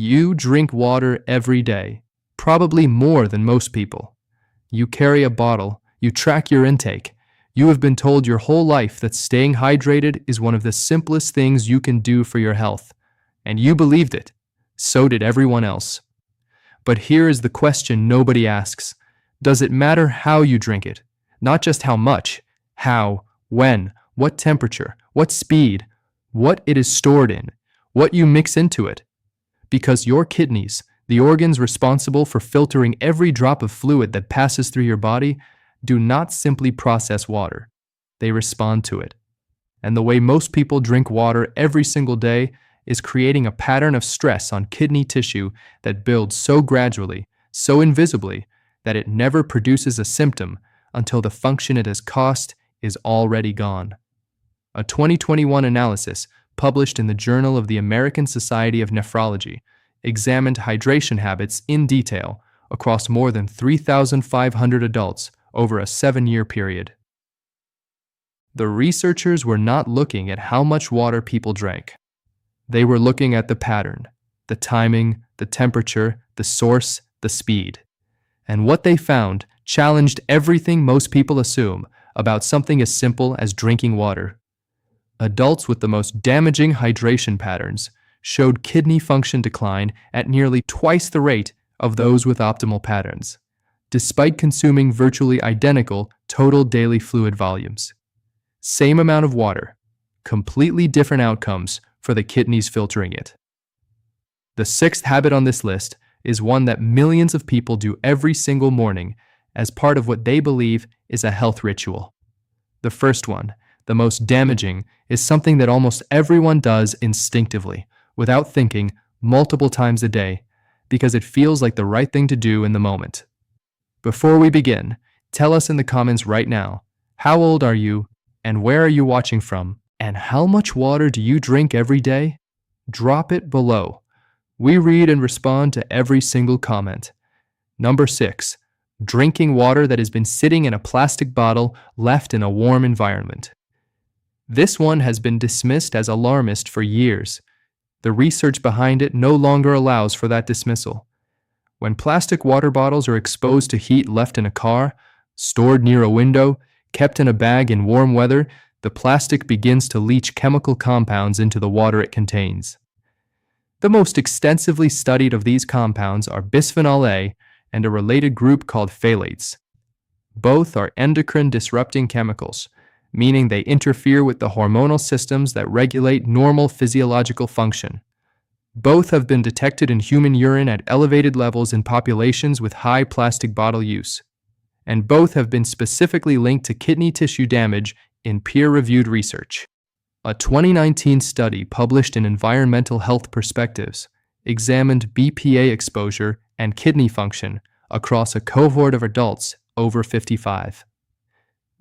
You drink water every day, probably more than most people. You carry a bottle, you track your intake. You have been told your whole life that staying hydrated is one of the simplest things you can do for your health. And you believed it. So did everyone else. But here is the question nobody asks. Does it matter how you drink it? Not just how much, how, when, what temperature, what speed, what it is stored in, what you mix into it. Because your kidneys, the organs responsible for filtering every drop of fluid that passes through your body, do not simply process water. They respond to it. And the way most people drink water every single day is creating a pattern of stress on kidney tissue that builds so gradually, so invisibly, that it never produces a symptom until the function it has cost is already gone. A 2021 analysis published in the Journal of the American Society of Nephrology examined hydration habits in detail across more than 3,500 adults over a 7-year period. The researchers were not looking at how much water people drank. They were looking at the pattern, the timing, the temperature, the source, the speed. And what they found challenged everything most people assume about something as simple as drinking water. Adults with the most damaging hydration patterns showed kidney function decline at nearly twice the rate of those with optimal patterns, despite consuming virtually identical total daily fluid volumes. Same amount of water, completely different outcomes for the kidneys filtering it. The sixth habit on this list is one that millions of people do every single morning as part of what they believe is a health ritual. The first one, the most damaging, is something that almost everyone does instinctively, without thinking, multiple times a day, because it feels like the right thing to do in the moment. Before we begin, tell us in the comments right now, how old are you, and where are you watching from, and how much water do you drink every day? Drop it below. We read and respond to every single comment. Number 6, drinking water that has been sitting in a plastic bottle left in a warm environment. This one has been dismissed as alarmist for years. The research behind it no longer allows for that dismissal. When plastic water bottles are exposed to heat left in a car, stored near a window, kept in a bag in warm weather, the plastic begins to leach chemical compounds into the water it contains. The most extensively studied of these compounds are bisphenol A and a related group called phthalates. Both are endocrine-disrupting chemicals, meaning they interfere with the hormonal systems that regulate normal physiological function. Both have been detected in human urine at elevated levels in populations with high plastic bottle use, and both have been specifically linked to kidney tissue damage in peer-reviewed research. A 2019 study published in Environmental Health Perspectives examined BPA exposure and kidney function across a cohort of adults over 55.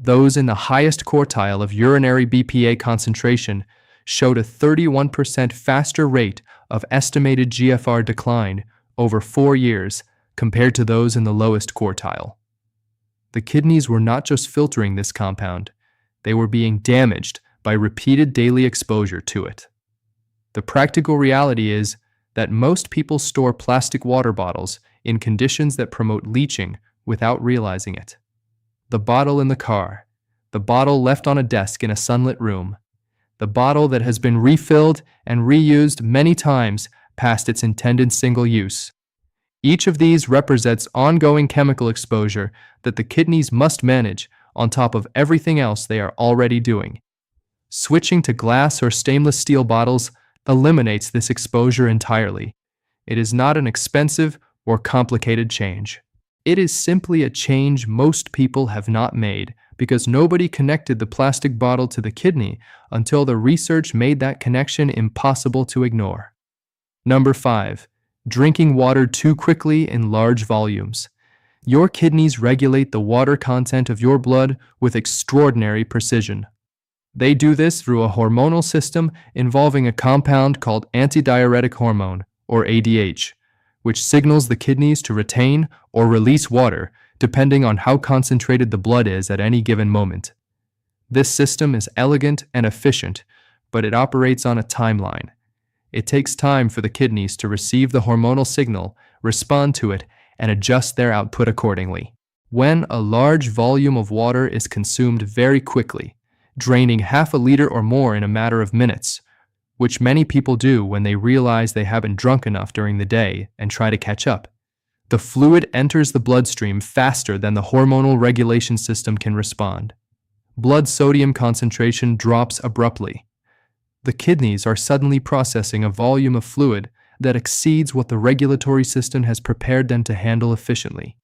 Those in the highest quartile of urinary BPA concentration showed a 31% faster rate of estimated GFR decline over 4 years compared to those in the lowest quartile. The kidneys were not just filtering this compound, they were being damaged by repeated daily exposure to it. The practical reality is that most people store plastic water bottles in conditions that promote leaching without realizing it. The bottle in the car, the bottle left on a desk in a sunlit room, the bottle that has been refilled and reused many times past its intended single use. Each of these represents ongoing chemical exposure that the kidneys must manage on top of everything else they are already doing. Switching to glass or stainless steel bottles eliminates this exposure entirely. It is not an expensive or complicated change. It is simply a change most people have not made because nobody connected the plastic bottle to the kidney until the research made that connection impossible to ignore. Number 5. Drinking water too quickly in large volumes. Your kidneys regulate the water content of your blood with extraordinary precision. They do this through a hormonal system involving a compound called antidiuretic hormone, or ADH, which signals the kidneys to retain or release water depending on how concentrated the blood is at any given moment. This system is elegant and efficient, but it operates on a timeline. It takes time for the kidneys to receive the hormonal signal, respond to it, and adjust their output accordingly. When a large volume of water is consumed very quickly, draining half a liter or more in a matter of minutes, which many people do when they realize they haven't drunk enough during the day and try to catch up, the fluid enters the bloodstream faster than the hormonal regulation system can respond. Blood sodium concentration drops abruptly. The kidneys are suddenly processing a volume of fluid that exceeds what the regulatory system has prepared them to handle efficiently.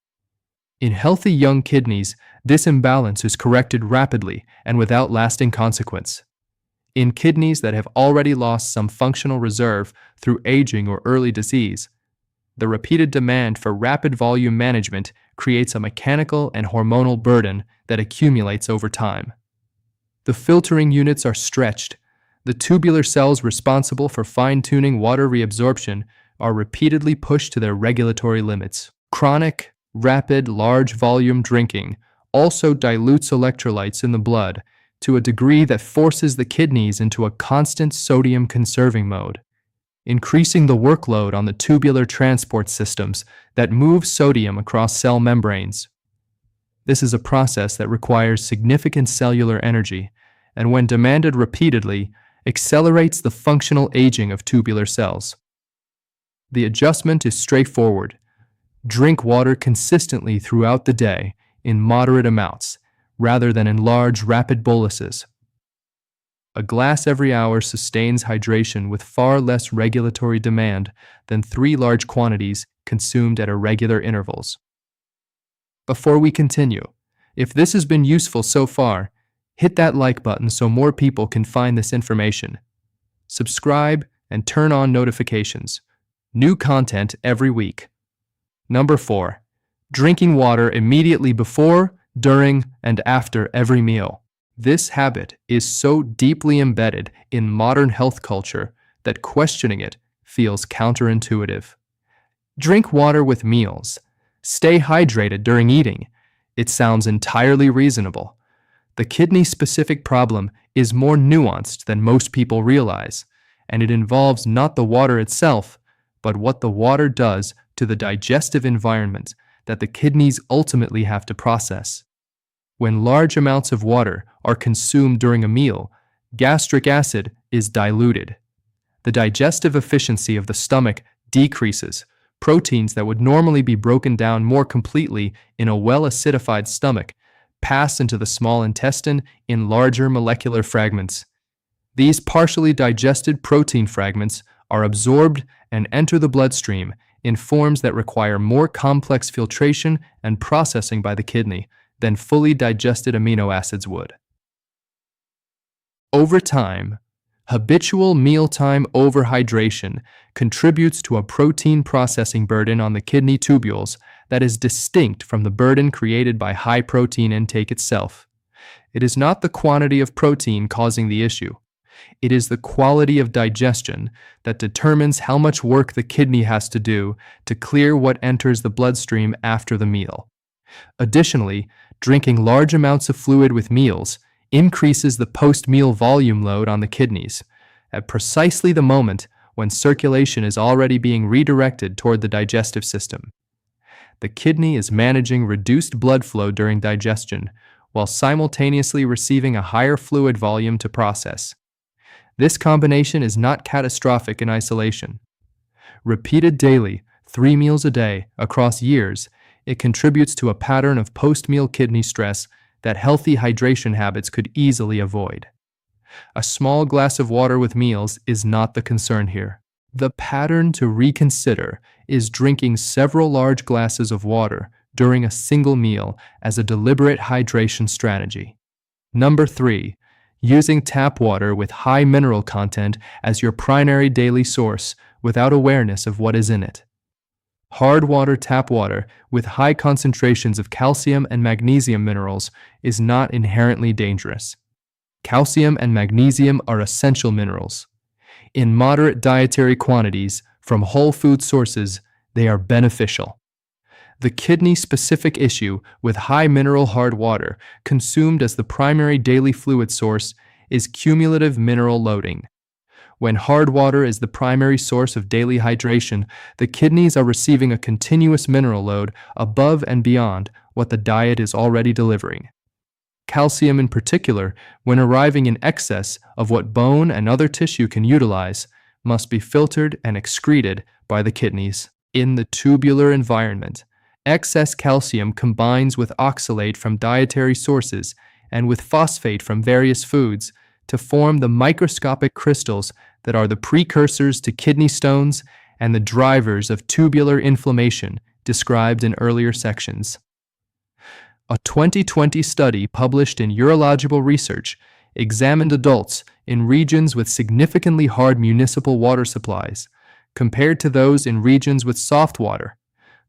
In healthy young kidneys, this imbalance is corrected rapidly and without lasting consequence. In kidneys that have already lost some functional reserve through aging or early disease, the repeated demand for rapid volume management creates a mechanical and hormonal burden that accumulates over time. The filtering units are stretched. The tubular cells responsible for fine-tuning water reabsorption are repeatedly pushed to their regulatory limits. Chronic, rapid, large-volume drinking also dilutes electrolytes in the blood to a degree that forces the kidneys into a constant sodium-conserving mode, increasing the workload on the tubular transport systems that move sodium across cell membranes. This is a process that requires significant cellular energy, and when demanded repeatedly, accelerates the functional aging of tubular cells. The adjustment is straightforward. Drink water consistently throughout the day in moderate amounts, rather than in large, rapid boluses. A glass every hour sustains hydration with far less regulatory demand than 3 large quantities consumed at irregular intervals. Before we continue, if this has been useful so far, hit that like button so more people can find this information. Subscribe and turn on notifications. New content every week. Number 4. Drinking water immediately before, during, and after every meal. This habit is so deeply embedded in modern health culture that questioning it feels counterintuitive. Drink water with meals. Stay hydrated during eating. It sounds entirely reasonable. The kidney-specific problem is more nuanced than most people realize, and it involves not the water itself, but what the water does to the digestive environment that the kidneys ultimately have to process. When large amounts of water are consumed during a meal, gastric acid is diluted. The digestive efficiency of the stomach decreases. Proteins that would normally be broken down more completely in a well-acidified stomach pass into the small intestine in larger molecular fragments. These partially digested protein fragments are absorbed and enter the bloodstream in forms that require more complex filtration and processing by the kidney than fully digested amino acids would. Over time, habitual mealtime overhydration contributes to a protein processing burden on the kidney tubules that is distinct from the burden created by high protein intake itself. It is not the quantity of protein causing the issue. It is the quality of digestion that determines how much work the kidney has to do to clear what enters the bloodstream after the meal. Additionally, drinking large amounts of fluid with meals increases the post-meal volume load on the kidneys at precisely the moment when circulation is already being redirected toward the digestive system. The kidney is managing reduced blood flow during digestion while simultaneously receiving a higher fluid volume to process. This combination is not catastrophic in isolation. Repeated daily, 3 meals a day, across years, it contributes to a pattern of post-meal kidney stress that healthy hydration habits could easily avoid. A small glass of water with meals is not the concern here. The pattern to reconsider is drinking several large glasses of water during a single meal as a deliberate hydration strategy. Number 3. Using tap water with high mineral content as your primary daily source without awareness of what is in it. Hard water tap water with high concentrations of calcium and magnesium minerals is not inherently dangerous. Calcium and magnesium are essential minerals. In moderate dietary quantities from whole food sources, they are beneficial. The kidney-specific issue with high mineral hard water consumed as the primary daily fluid source is cumulative mineral loading. When hard water is the primary source of daily hydration, the kidneys are receiving a continuous mineral load above and beyond what the diet is already delivering. Calcium in particular, when arriving in excess of what bone and other tissue can utilize, must be filtered and excreted by the kidneys. In the tubular environment, excess calcium combines with oxalate from dietary sources and with phosphate from various foods to form the microscopic crystals that are the precursors to kidney stones and the drivers of tubular inflammation described in earlier sections. A 2020 study published in Urological Research examined adults in regions with significantly hard municipal water supplies compared to those in regions with soft water,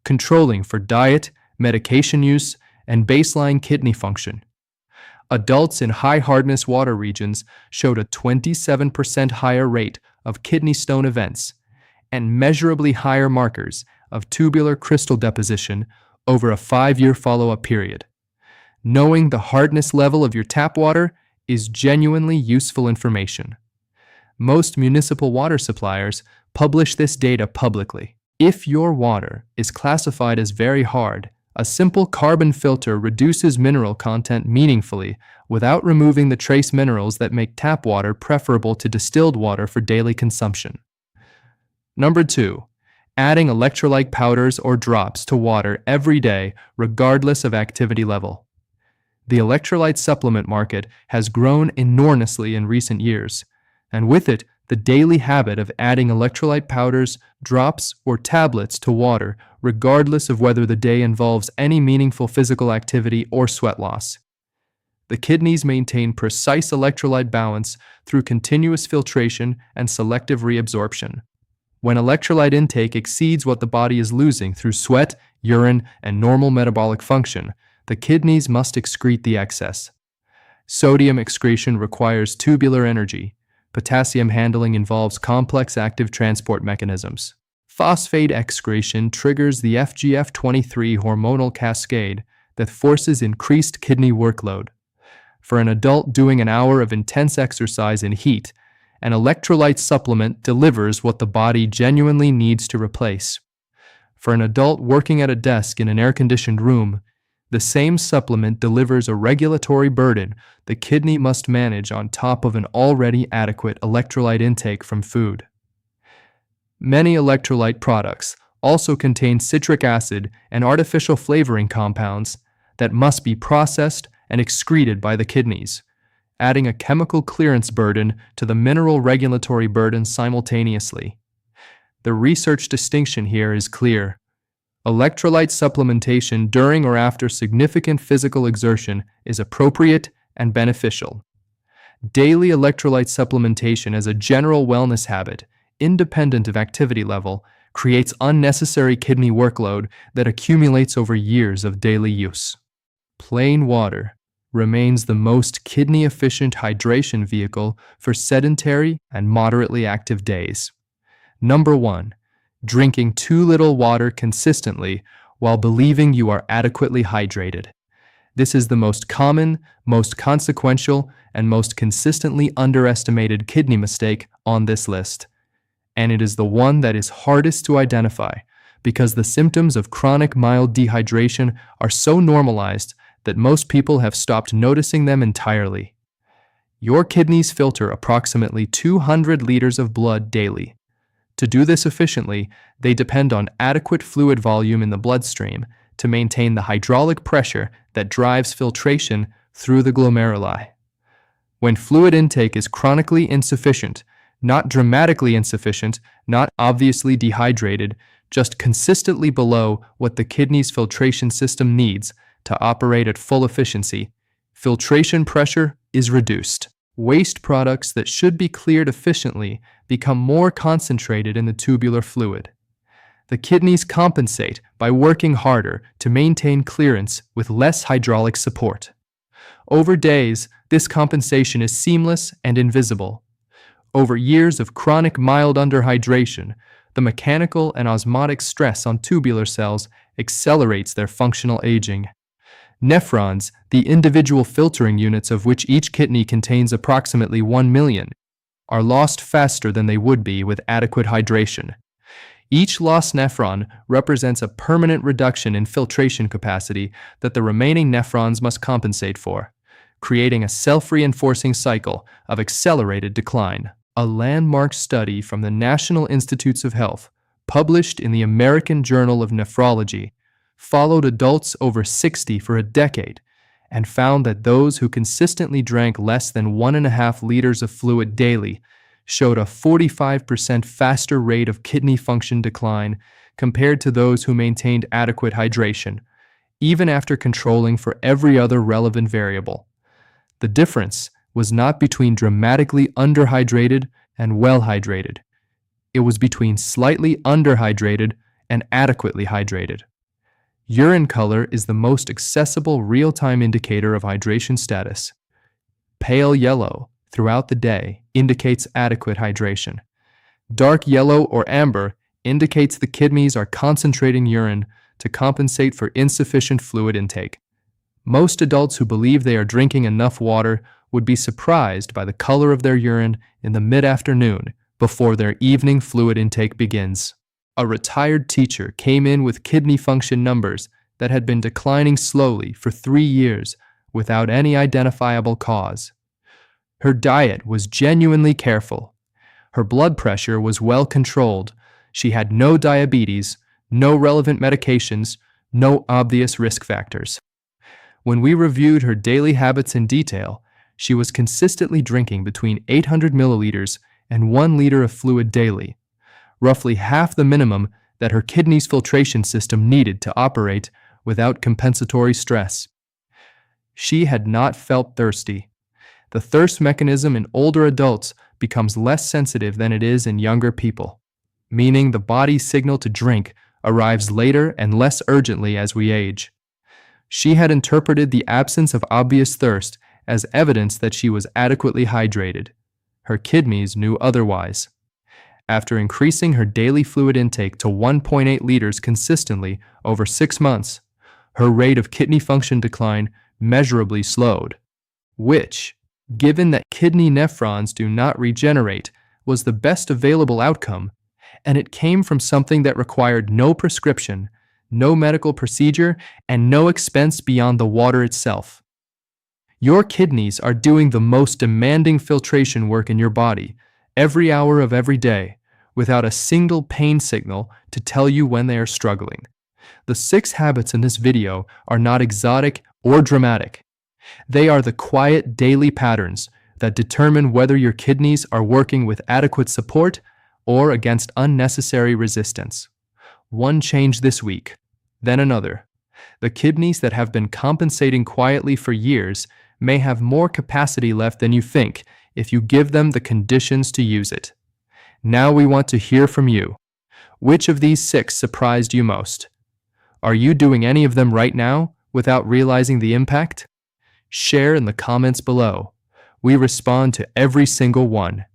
controlling for diet, medication use, and baseline kidney function. Adults in high-hardness water regions showed a 27% higher rate of kidney stone events and measurably higher markers of tubular crystal deposition over a 5-year follow-up period. Knowing the hardness level of your tap water is genuinely useful information. Most municipal water suppliers publish this data publicly. If your water is classified as very hard, a simple carbon filter reduces mineral content meaningfully without removing the trace minerals that make tap water preferable to distilled water for daily consumption. Number 2. Adding electrolyte powders or drops to water every day regardless of activity level. The electrolyte supplement market has grown enormously in recent years, and with it, the daily habit of adding electrolyte powders, drops, or tablets to water, regardless of whether the day involves any meaningful physical activity or sweat loss. The kidneys maintain precise electrolyte balance through continuous filtration and selective reabsorption. When electrolyte intake exceeds what the body is losing through sweat, urine, and normal metabolic function, the kidneys must excrete the excess. Sodium excretion requires tubular energy. Potassium handling involves complex active transport mechanisms. Phosphate excretion triggers the FGF23 hormonal cascade that forces increased kidney workload. For an adult doing an hour of intense exercise in heat, an electrolyte supplement delivers what the body genuinely needs to replace. For an adult working at a desk in an air-conditioned room, the same supplement delivers a regulatory burden the kidney must manage on top of an already adequate electrolyte intake from food. Many electrolyte products also contain citric acid and artificial flavoring compounds that must be processed and excreted by the kidneys, adding a chemical clearance burden to the mineral regulatory burden simultaneously. The research distinction here is clear. Electrolyte supplementation during or after significant physical exertion is appropriate and beneficial. Daily electrolyte supplementation as a general wellness habit, independent of activity level, creates unnecessary kidney workload that accumulates over years of daily use. Plain water remains the most kidney-efficient hydration vehicle for sedentary and moderately active days. Number 1. Drinking too little water consistently while believing you are adequately hydrated. This is the most common, most consequential, and most consistently underestimated kidney mistake on this list. And it is the one that is hardest to identify because the symptoms of chronic mild dehydration are so normalized that most people have stopped noticing them entirely. Your kidneys filter approximately 200 liters of blood daily. To do this efficiently, they depend on adequate fluid volume in the bloodstream to maintain the hydraulic pressure that drives filtration through the glomeruli. When fluid intake is chronically insufficient, not dramatically insufficient, not obviously dehydrated, just consistently below what the kidney's filtration system needs to operate at full efficiency, filtration pressure is reduced. Waste products that should be cleared efficiently become more concentrated in the tubular fluid. The kidneys compensate by working harder to maintain clearance with less hydraulic support. Over days, this compensation is seamless and invisible. Over years of chronic mild underhydration, the mechanical and osmotic stress on tubular cells accelerates their functional aging. Nephrons, the individual filtering units of which each kidney contains approximately 1 million, are lost faster than they would be with adequate hydration. Each lost nephron represents a permanent reduction in filtration capacity that the remaining nephrons must compensate for, creating a self-reinforcing cycle of accelerated decline. A landmark study from the National Institutes of Health, published in the American Journal of Nephrology, followed adults over 60 for a decade and found that those who consistently drank less than 1.5 liters of fluid daily showed a 45% faster rate of kidney function decline compared to those who maintained adequate hydration, even after controlling for every other relevant variable. The difference was not between dramatically underhydrated and well-hydrated. It was between slightly underhydrated and adequately hydrated. Urine color is the most accessible real-time indicator of hydration status. Pale yellow throughout the day indicates adequate hydration. Dark yellow or amber indicates the kidneys are concentrating urine to compensate for insufficient fluid intake. Most adults who believe they are drinking enough water would be surprised by the color of their urine in the mid-afternoon before their evening fluid intake begins. A retired teacher came in with kidney function numbers that had been declining slowly for 3 years without any identifiable cause. Her diet was genuinely careful. Her blood pressure was well controlled. She had no diabetes, no relevant medications, no obvious risk factors. When we reviewed her daily habits in detail, she was consistently drinking between 800 milliliters and 1 liter of fluid daily, roughly half the minimum that her kidney's filtration system needed to operate without compensatory stress. She had not felt thirsty. The thirst mechanism in older adults becomes less sensitive than it is in younger people, meaning the body's signal to drink arrives later and less urgently as we age. She had interpreted the absence of obvious thirst as evidence that she was adequately hydrated. Her kidneys knew otherwise. After increasing her daily fluid intake to 1.8 liters consistently over 6 months, her rate of kidney function decline measurably slowed, which, given that kidney nephrons do not regenerate, was the best available outcome, and it came from something that required no prescription, no medical procedure, and no expense beyond the water itself. Your kidneys are doing the most demanding filtration work in your body, every hour of every day, without a single pain signal to tell you when they are struggling. The 6 habits in this video are not exotic or dramatic. They are the quiet daily patterns that determine whether your kidneys are working with adequate support or against unnecessary resistance. One change this week, then another. The kidneys that have been compensating quietly for years may have more capacity left than you think if you give them the conditions to use it. Now we want to hear from you. Which of these 6 surprised you most? Are you doing any of them right now without realizing the impact? Share in the comments below. We respond to every single one.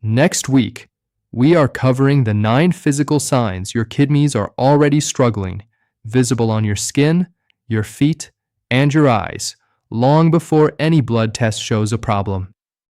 Next week, we are covering the 9 physical signs your kidneys are already struggling, visible on your skin, your feet, and your eyes, long before any blood test shows a problem.